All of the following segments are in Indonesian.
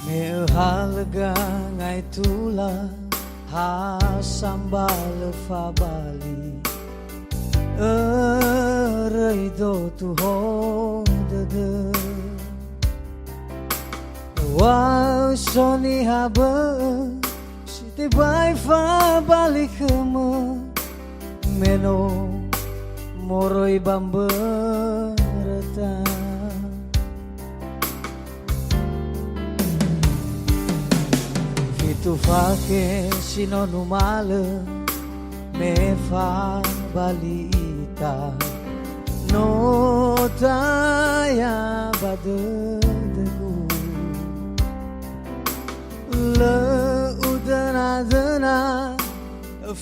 halaga ngai tula ha sambal fa bali erai do tu ho de wow soni haba site bai fa bali khama meno moroi bamberata tu fake sino numale me fa balita no taya badegu le udana dana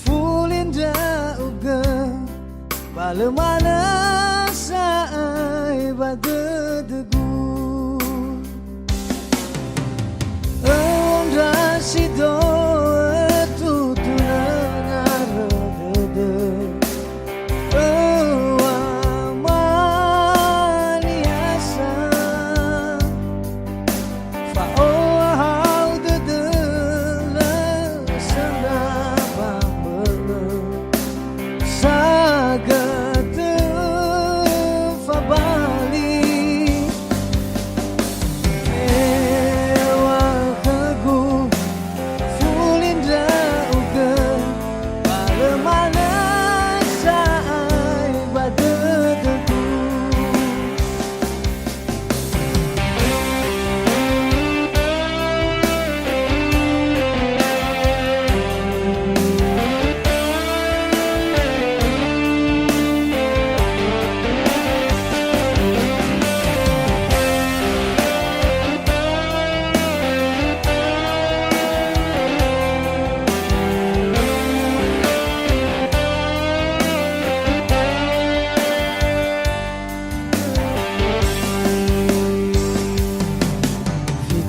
fulinda uga balemana sai badegu si do tu tu na de oh amaniasa fa oh how de la sanda bambe sagat fa bali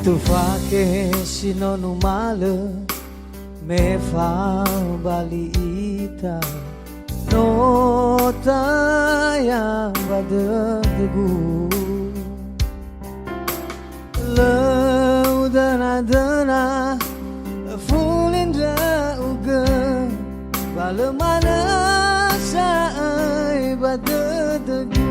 tu fake sino numale me fa balita no taya badegu le udana dana fulinda uga balemana sai badegu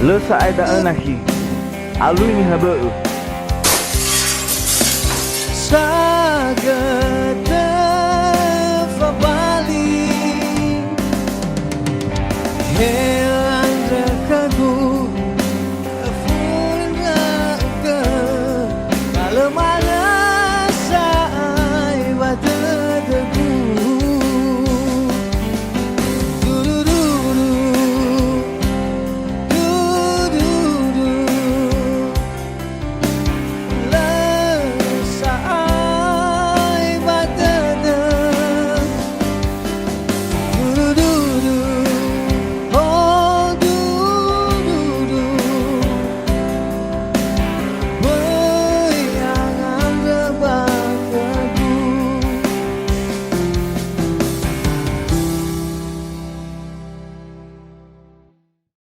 le sai da anahi alui ni habe sagata fa bali